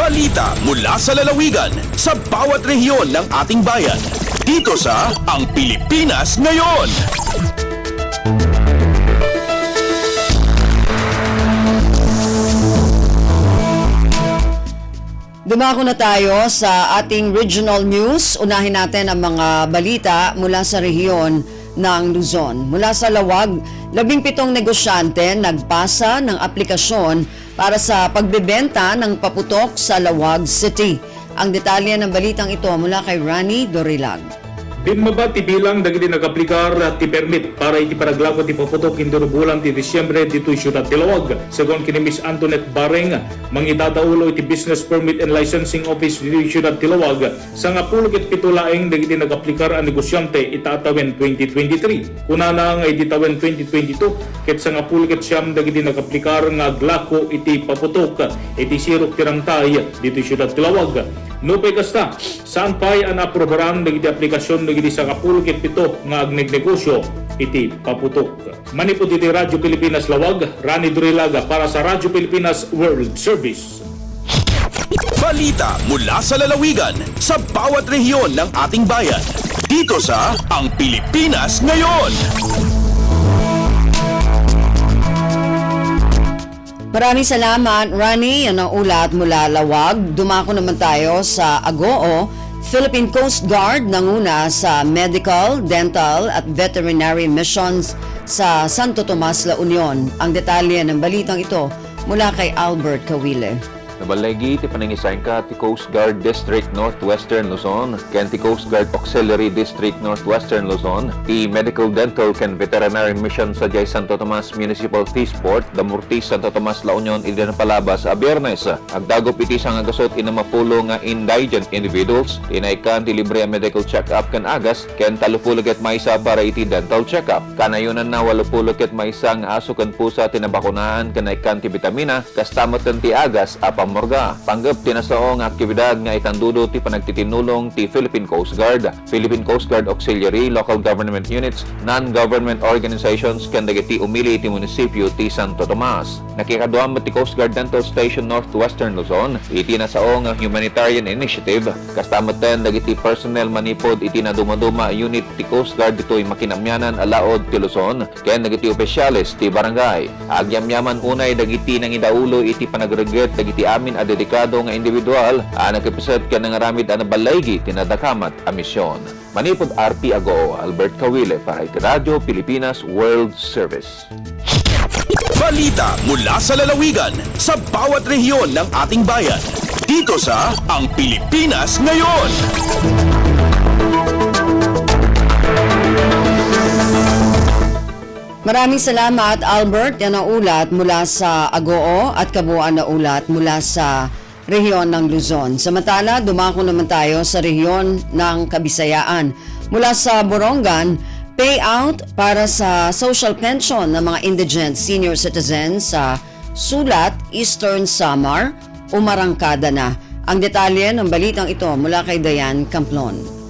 Balita mula sa lalawigan sa bawat rehiyon ng ating bayan. Dito sa Ang Pilipinas Ngayon. Dumako na tayo sa ating regional news. Unahin natin ang mga balita mula sa rehiyon ng Luzon. Mula sa Lawag, 17 negosyante nagpasa ng aplikasyon para sa pagbebenta ng paputok sa Lawag City. Ang detalye ng balitang ito mula kay Rani Dorilag. Bimaba ti bilang dagiti nag-aplikar ti permit para iti paraglako ti paputok indoro bulan ti Disyembre dito Siyudad ti Lawag. Segon kini Miss Antoinette Bareng, mangitadaulo iti Business Permit and Licensing Office dito Siyudad ti Lawag. Sa nga pulukit pitulaeng dagiti nag-aplikar ang negosyante itatawen 2023. Kunana nga iti tawen 2022 ket sa nga pulukit siyam dagiti nag-aplikar nga aglako iti paputok iti sirok ti Rangtay dito Siyudad ti Lawag. Nupay kasta, saan pa'y ang aprobaran dagiti aplikasyon dagiti sa kapulukit pito nga agnegnegosyo iti paputok. Manipod iti Radyo Pilipinas Lawag, Rani Dorilaga para sa Radyo Pilipinas World Service. Balita mula sa lalawigan sa bawat rehiyon ng ating bayan. Dito sa Ang Pilipinas Ngayon. Maraming salamat, Rani. Yan ang ulat mula Lawag. Dumako naman tayo sa Agoo. Philippine Coast Guard nanguna sa medical, dental at veterinary missions sa Santo Tomas, La Union. Ang detalye ng balitang ito mula kay Albert Kawile. Nabalegi ti panangisain ka ti Coast Guard District Northwestern Luzon, ken ti Coast Guard Auxiliary District Northwestern Luzon, ti Medical Dental ken Veterinary Mission sa Jay Santo Tomas Municipal Seaport, Damurtis, Santo Tomas, La Union, iti napalabas a Biyernes. Agdagop iti sang agasot ina mapulo nga indigent individuals, tinaikan ti libre medical check-up ken agas, ken talupulog ket maysa para iti dental check-up. Kanayunan na walupulog ket maysa nga aso ken pusa tinabakunaan ken naikan ti vitamina, kastamot ken ti agas morga. Panggap tinasaong aktibidad nga itandudo ti panagtitinulong ti Philippine Coast Guard, Philippine Coast Guard Auxiliary, local government units, non-government organizations ken dagiti umili ti munisipyo ti Santo Tomas. Nakikaduam ti Coast Guard Dental Station Northwestern Luzon, iti nasaong humanitarian initiative, kastamatan dagiti personnel manipod iti naduma-duma unit ti Coast Guard ditoy makinamyanan alaod ti Luzon, ken dagiti opisyalis ti barangay. Agyamyaman unay dagiti nang idaulo iti panagreget dagiti amin a dedikado nga individual nagkapisat ka ng aramid na balaygi tinadakamat a misyon. Manipod RP Agoo, Albert Kawile para iti Radyo Pilipinas World Service. Balita mula sa lalawigan sa bawat rehiyon ng ating bayan. Dito sa Ang Pilipinas Ngayon. Maraming salamat, Albert. Yan ang ulat mula sa Agoo at kabuuan na ulat mula sa rehiyon ng Luzon. Samantala, dumako naman tayo sa rehiyon ng Kabisayaan. Mula sa Borongan, payout para sa social pension ng mga indigent senior citizens sa Sulat, Eastern Samar, umarangkada na. Ang detalye ng balitang ito mula kay Dayan Camplon.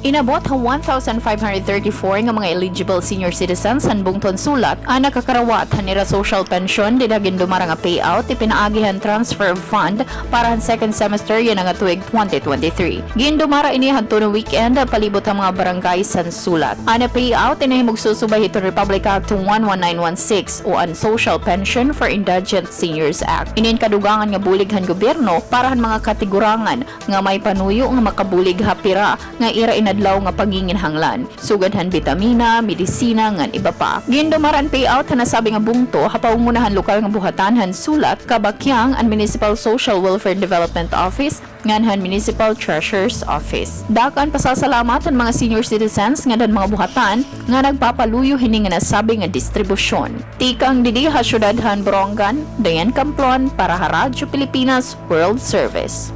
Inabot ang 1,534 nga mga eligible senior citizens han bungton Sulat ang nakakarawat hanira social pension didagin dumara nga payout ipinaagihan transfer of fund para han second semester yan nga tuig 2023. Gindumara ini hanto no weekend palibot ang mga barangay san Sulat. Ana payout inahimog susubay ito Republic Act 11916 o ang Social Pension for Indigent Seniors Act. Inin kadugangan nga bulig han gobyerno para han mga kategorangan nga may panuyo nga makabulig hapira nga ira adlaw nga paginginhanglan, sugadhan vitamina, medisina ngan iba pa. Gindumaran payout na sabi nga bungto hapaw munahan lokal nga buhatan han Sulat, Kabakyang ang Municipal Social Welfare Development Office nganhan Municipal Treasurer's Office. Dakan pasasalamat ang mga senior citizens nga dan mga buhatan nga nagpapaluyo hini nga nasabi nga distribusyon. Tikang didi ha syudadhan Borongan, Dayan Camplon para sa Radyo Pilipinas World Service.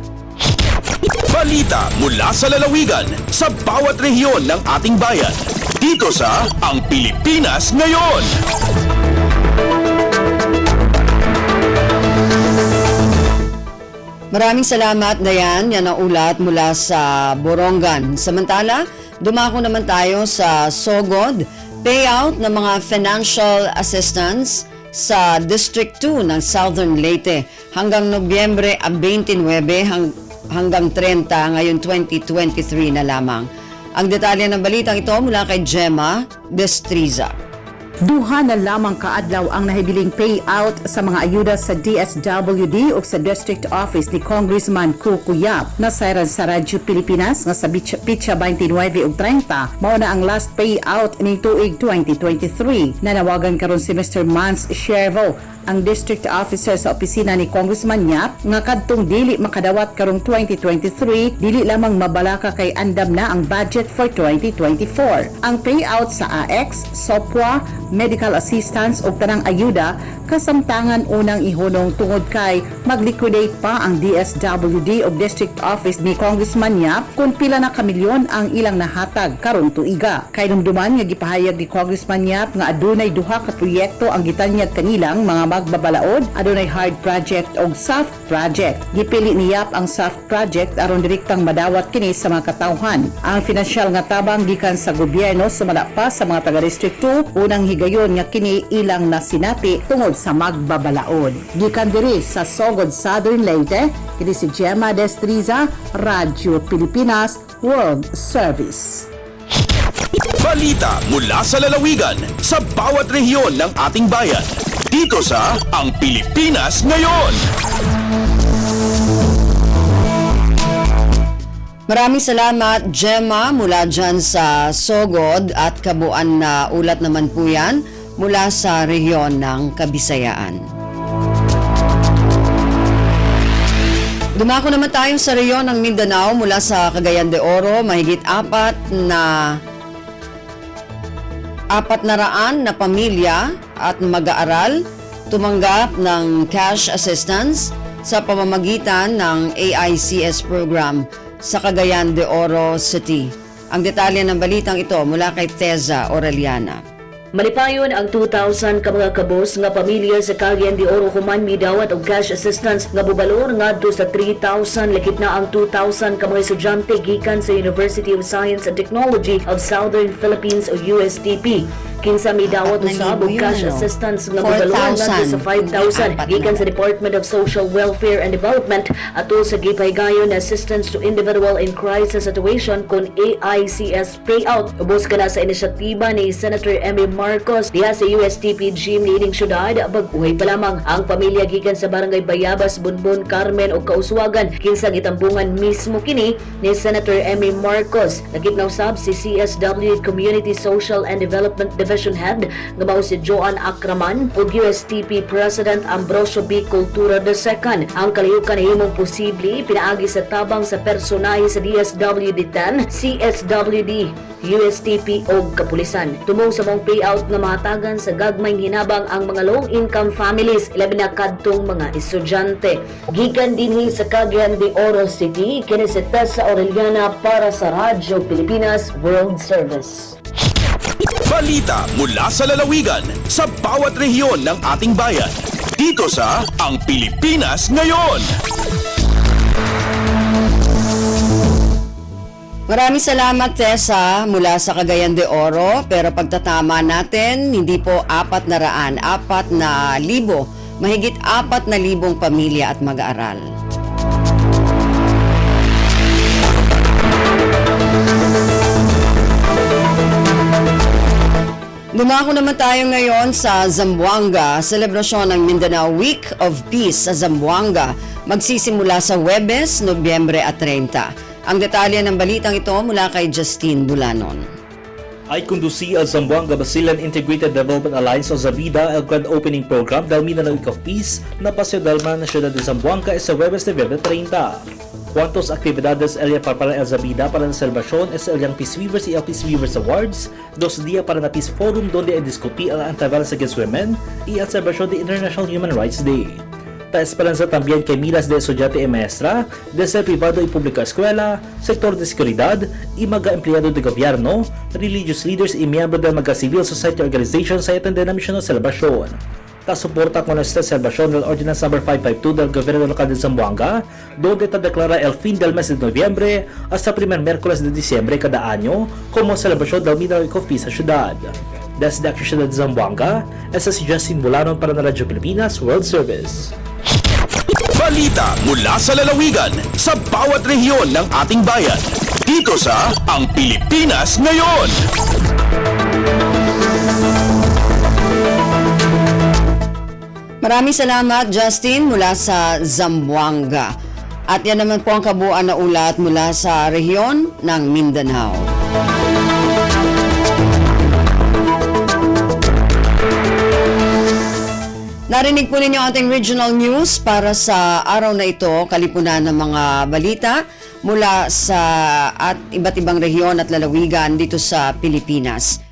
Balita mula sa lalawigan sa bawat rehiyon ng ating bayan. Dito sa Ang Pilipinas Ngayon. Maraming salamat, Dayan. Yan ang ulat mula sa Borongan. Samantala, dumako naman tayo sa Sogod. Payout ng mga financial assistance sa District 2 ng Southern Leyte hanggang Nobyembre 29 hanggang 30 ngayon 2023 na lamang. Ang detalye ng balitang ito mula kay Gemma Destriza. Duha na lamang kaadlaw ang nahibiling payout sa mga ayuda sa DSWD o sa District Office ni Congressman Cuco Yap na sayran sa Radyo Pilipinas nga sa Pitsa 29 ug 30 mao na ang last payout ni tuig 2023. Nanawagan karon si Mr. Mans Shervo, ang district officer sa opisina ni Congressman Yap nga kadtong dili makadawat karong 2023 dili lamang mabalaka kay andam na ang budget for 2024. Ang payout sa AX, SOPWA, medical assistance o tanang ayuda kasamtangan unang ihunong tungod kay mag-liquidate pa ang DSWD o District Office ni Congressman Yap kung pila na kamilyon ang ilang nahatag karong tuiga. Kay dumduman nga gipahayag ni Congressman Yap nga adunay duha ka proyekto ang gitanyag kanilang mga magbabalaod, adunay hard project o soft project. Gipili ni Yap ang soft project aron direktang madawat kini sa mga katawhan. Ang financial nga tabang gikan sa gobyerno sumala pa sa mga taga-distrikto unang higayon nga kini ilang nasinati tungod sa magbabalaod. Gikan diri sa Sogod, Southern Leyte, kini si Gemma Destriza, Radyo Pilipinas World Service. Balita mula sa lalawigan sa bawat rehiyon ng ating bayan. Dito sa Ang Pilipinas Ngayon. Maraming salamat, Gemma, mula dyan sa Sogod at kabuuan na ulat naman po yan mula sa rehiyon ng Kabisayaan. Dumako naman tayo sa rehiyon ng Mindanao mula sa Cagayan de Oro, mahigit 400 na pamilya at mag-aaral tumanggap ng cash assistance sa pamamagitan ng AICS program sa Cagayan de Oro City. Ang detalye ng balitang ito mula kay Teza Aureliana. Malipayon ang 2,000 ka mga kabos nga pamilya sa Cagayan de Oro human midawat og cash assistance nga bubalor ngadto sa 3,000 lakip na ang 2,000 ka mga estudyante gikan sa University of Science and Technology of Southern Philippines o USTP. Kinsa midawat usab og cash assistance nga bubalor ngadto sa 5,000 gikan sa Department of Social Welfare and Development ato sa gipahigayon na Assistance to Individual in Crisis Situation kon AICS payout. Ubos kana sa inisyatiba ni Senator Emmy Marcos diha sa USTP gym niining syudad. Bag-uhay pa lamang ang pamilya gikan sa Barangay Bayabas, Bunbon, Carmen o Kauswagan kinsa gitambungan mismo kini ni Senator Emmy Marcos. Nagitnaw sab si CSW Community Social and Development Division Head nga mao si Joan Akraman ug USTP President Ambrosio B. Cultura II. Ang kalihukan himong posible pinaagi sa tabang sa personahe sa DSWD-10, CSWD, USTP o kapulisan. Tumong sa mong payout nga mahatagan sa gagmayng hinabang ang mga low-income families, ilabi na kadtong mga estudyante. Gikan dinhi sa Cagayan de Oro City, kini si Tessa Aureliana para sa Radyo Pilipinas World Service. Balita mula sa lalawigan sa bawat rehiyon ng ating bayan. Dito sa Ang Pilipinas Ngayon. Maraming salamat, Tessa, mula sa Cagayan de Oro. Pero pagtatama natin, hindi po 400, 4,000, mahigit 4,000 pamilya at mag-aaral. Dumako naman tayo ngayon sa Zamboanga. Selebrasyon ng Mindanao Week of Peace sa Zamboanga magsisimula sa Huwebes, Nobyembre 30. Ang detalye ng balitang ito mula kay Justine Bulanon. Ay conducí al Zamboanga Basilan Integrated Development Alliance o Zabida el grand opening program del Mindanao Week of Peace na Paseo Dalman na siyudad de Zamboanga sa Huwebes, Nobyembre 30. ¿Cuántos actividades el para el Zabida para la celebración es el Young Peace Weavers y el Peace Weavers Awards, 2 días para la Peace Forum donde discutir el anti-violence against women y el celebración de International Human Rights Day. Ta esperanza también que miles de estudiantes y maestra, desde privado y pública escuela, sector de seguridad y mga empleados de gobierno, religious leaders y miembros de mga civil society organizations ay atender na misyon ng celebrasyon. Suporta con esta celebración del Ordinance No. 552 del Gobierno Local de Zamboanga, donde declara el fin del mes de noviembre hasta primer miércoles de diciembre cada año como celebración del Mindanao Week of Peace sa syudad. Desde Action Ciudad de Zamboanga, esa si Justin Bulanon para na Radyo Pilipinas World Service. Balita mula sa lalawigan sa bawat rehiyon ng ating bayan. Dito sa Ang Pilipinas Ngayon. Maraming salamat, Justin, mula sa Zamboanga. At yan naman po ang kabuuan na ulat mula sa rehiyon ng Mindanao. Narinig po ninyo ang ating regional news para sa araw na ito, kalipunan ng mga balita mula sa iba't ibang rehiyon at lalawigan dito sa Pilipinas.